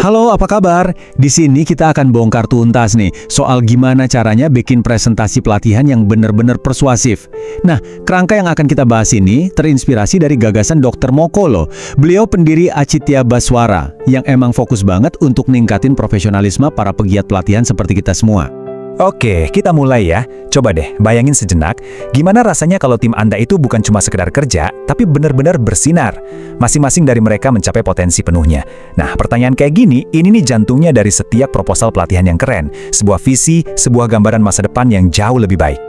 Halo, apa kabar? Di sini kita akan bongkar tuntas nih soal gimana caranya bikin presentasi pelatihan yang benar-benar persuasif. Nah, kerangka yang akan kita bahas ini terinspirasi dari gagasan Dr. Moko loh. Beliau pendiri Acitya Baswara yang emang fokus banget untuk ningkatin profesionalisme para pegiat pelatihan seperti kita semua. Oke, kita mulai ya. Coba deh, bayangin sejenak, gimana rasanya kalau tim Anda itu bukan cuma sekedar kerja, tapi benar-benar bersinar. Masing-masing dari mereka mencapai potensi penuhnya. Nah, pertanyaan kayak gini, ini nih jantungnya dari setiap proposal pelatihan yang keren. Sebuah visi, sebuah gambaran masa depan yang jauh lebih baik.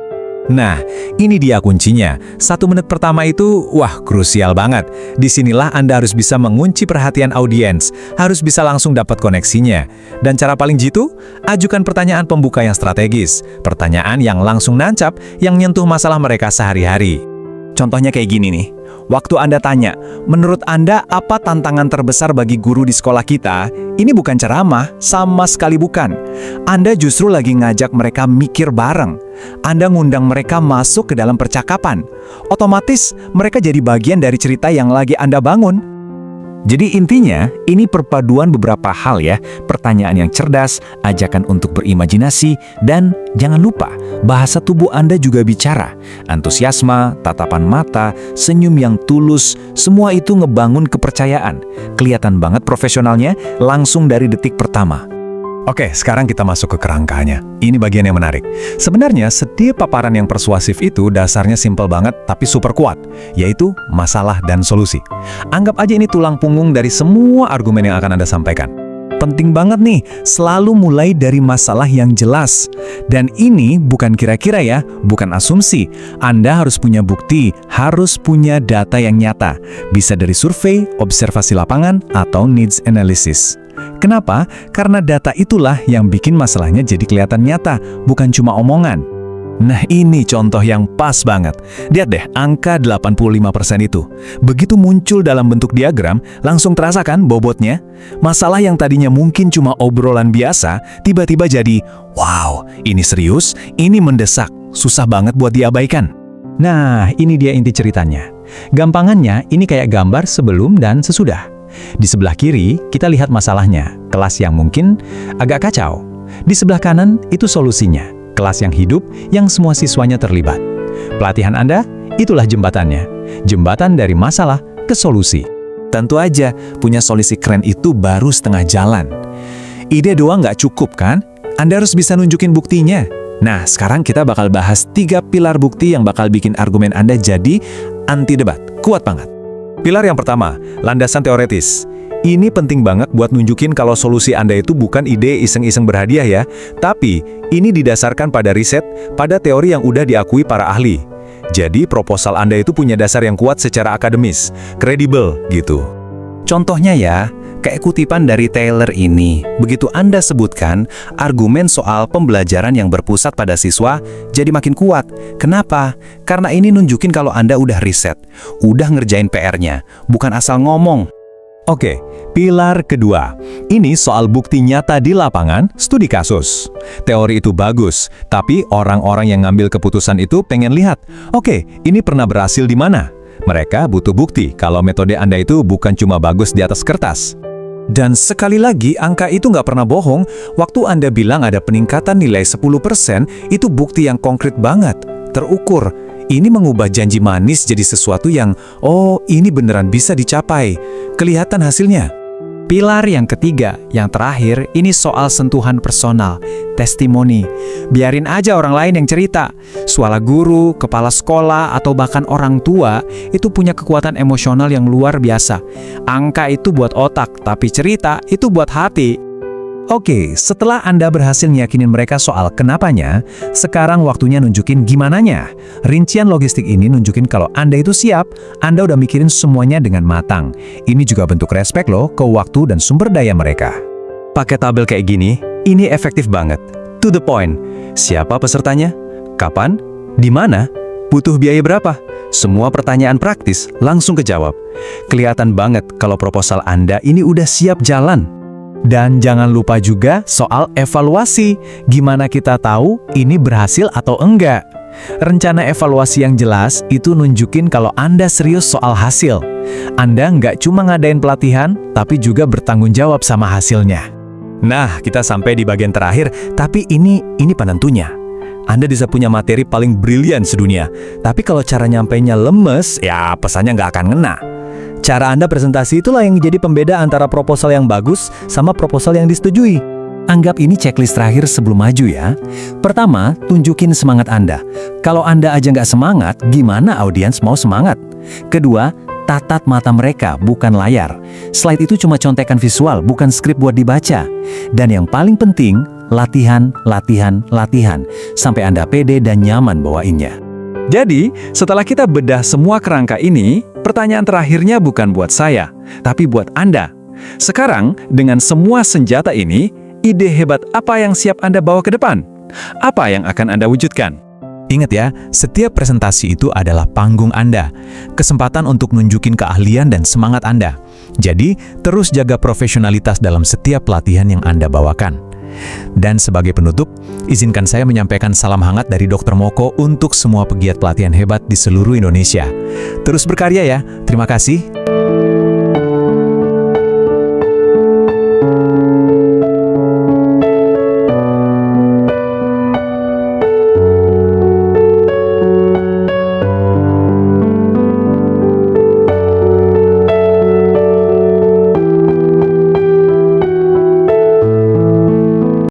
Nah, ini dia kuncinya. 1 menit pertama itu, wah, krusial banget. Disinilah Anda harus bisa mengunci perhatian audiens, harus bisa langsung dapat koneksinya. Dan cara paling jitu, ajukan pertanyaan pembuka yang strategis, pertanyaan yang langsung nancap, yang nyentuh masalah mereka sehari-hari. Contohnya kayak gini nih, waktu Anda tanya, menurut Anda apa tantangan terbesar bagi guru di sekolah kita? Ini bukan ceramah, sama sekali bukan. Anda justru lagi ngajak mereka mikir bareng. Anda ngundang mereka masuk ke dalam percakapan. Otomatis, mereka jadi bagian dari cerita yang lagi Anda bangun. Jadi intinya, ini perpaduan beberapa hal ya, pertanyaan yang cerdas, ajakan untuk berimajinasi, dan jangan lupa, bahasa tubuh Anda juga bicara. Antusiasme, tatapan mata, senyum yang tulus, semua itu ngebangun kepercayaan. Kelihatan banget profesionalnya langsung dari detik pertama. Oke, sekarang kita masuk ke kerangkanya. Ini bagian yang menarik. Sebenarnya, setiap paparan yang persuasif itu dasarnya simpel banget tapi super kuat, yaitu masalah dan solusi. Anggap aja ini tulang punggung dari semua argumen yang akan Anda sampaikan. Penting banget nih, selalu mulai dari masalah yang jelas. Dan ini bukan kira-kira ya, bukan asumsi. Anda harus punya bukti, harus punya data yang nyata. Bisa dari survei, observasi lapangan, atau needs analysis. Kenapa? Karena data itulah yang bikin masalahnya jadi kelihatan nyata, bukan cuma omongan. Nah, ini contoh yang pas banget. Lihat deh, angka 85% itu. Begitu muncul dalam bentuk diagram, langsung terasa kan bobotnya? Masalah yang tadinya mungkin cuma obrolan biasa, tiba-tiba jadi, wow, ini serius, ini mendesak, susah banget buat diabaikan. Nah, ini dia inti ceritanya. Gampangannya, ini kayak gambar sebelum dan sesudah. Di sebelah kiri, kita lihat masalahnya, kelas yang mungkin agak kacau. Di sebelah kanan, itu solusinya, kelas yang hidup, yang semua siswanya terlibat. Pelatihan Anda, itulah jembatannya. Jembatan dari masalah ke solusi. Tentu aja, punya solusi keren itu baru setengah jalan. Ide doang nggak cukup kan? Anda harus bisa nunjukin buktinya. Nah, sekarang kita bakal bahas 3 pilar bukti yang bakal bikin argumen Anda jadi anti debat. Kuat banget. Pilar yang pertama, landasan teoretis. Ini penting banget buat nunjukin kalau solusi Anda itu bukan ide iseng-iseng berhadiah ya, tapi ini didasarkan pada riset, pada teori yang udah diakui para ahli. Jadi proposal Anda itu punya dasar yang kuat secara akademis, kredibel gitu. Contohnya ya, kayak kutipan dari Taylor ini, begitu Anda sebutkan, argumen soal pembelajaran yang berpusat pada siswa jadi makin kuat. Kenapa? Karena ini nunjukin kalau Anda udah riset, udah ngerjain PR-nya, bukan asal ngomong. Oke, pilar kedua. Ini soal bukti nyata di lapangan, studi kasus. Teori itu bagus, tapi orang-orang yang ngambil keputusan itu pengen lihat, oke, ini pernah berhasil di mana? Mereka butuh bukti kalau metode Anda itu bukan cuma bagus di atas kertas. Dan sekali lagi, angka itu nggak pernah bohong. Waktu Anda bilang ada peningkatan nilai 10%, itu bukti yang konkret banget, terukur. Ini mengubah janji manis jadi sesuatu yang, oh, ini beneran bisa dicapai. Kelihatan hasilnya. Pilar yang ketiga, yang terakhir, ini soal sentuhan personal, testimoni. Biarin aja orang lain yang cerita. Suara guru, kepala sekolah, atau bahkan orang tua, itu punya kekuatan emosional yang luar biasa. Angka itu buat otak, tapi cerita itu buat hati. Oke, setelah Anda berhasil yakinin mereka soal kenapanya, sekarang waktunya nunjukin gimananya. Rincian logistik ini nunjukin kalau Anda itu siap, Anda udah mikirin semuanya dengan matang. Ini juga bentuk respek loh ke waktu dan sumber daya mereka. Pakai tabel kayak gini, ini efektif banget. To the point. Siapa pesertanya? Kapan? Di mana? Butuh biaya berapa? Semua pertanyaan praktis langsung kejawab. Kelihatan banget kalau proposal Anda ini udah siap jalan. Dan jangan lupa juga soal evaluasi. Gimana kita tahu ini berhasil atau enggak? Rencana evaluasi yang jelas itu nunjukin kalau Anda serius soal hasil. Anda nggak cuma ngadain pelatihan, tapi juga bertanggung jawab sama hasilnya. Nah, kita sampai di bagian terakhir, tapi ini penentunya. Anda bisa punya materi paling brilian sedunia, tapi kalau cara nyampainya lemes, ya pesannya nggak akan ngena. Cara Anda presentasi itulah yang jadi pembeda antara proposal yang bagus sama proposal yang disetujui. Anggap ini checklist terakhir sebelum maju ya. Pertama, tunjukin semangat Anda. Kalau Anda aja nggak semangat, gimana audiens mau semangat? Kedua, tatap mata mereka, bukan layar. Slide itu cuma contekan visual, bukan skrip buat dibaca. Dan yang paling penting, latihan, latihan, latihan. Sampai Anda pede dan nyaman bawainnya. Jadi, setelah kita bedah semua kerangka ini, pertanyaan terakhirnya bukan buat saya, tapi buat Anda. Sekarang, dengan semua senjata ini, ide hebat apa yang siap Anda bawa ke depan? Apa yang akan Anda wujudkan? Ingat ya, setiap presentasi itu adalah panggung Anda. Kesempatan untuk nunjukin keahlian dan semangat Anda. Jadi, terus jaga profesionalitas dalam setiap pelatihan yang Anda bawakan. Dan sebagai penutup, izinkan saya menyampaikan salam hangat dari Dr. Moko untuk semua pegiat pelatihan hebat di seluruh Indonesia. Terus berkarya ya. Terima kasih.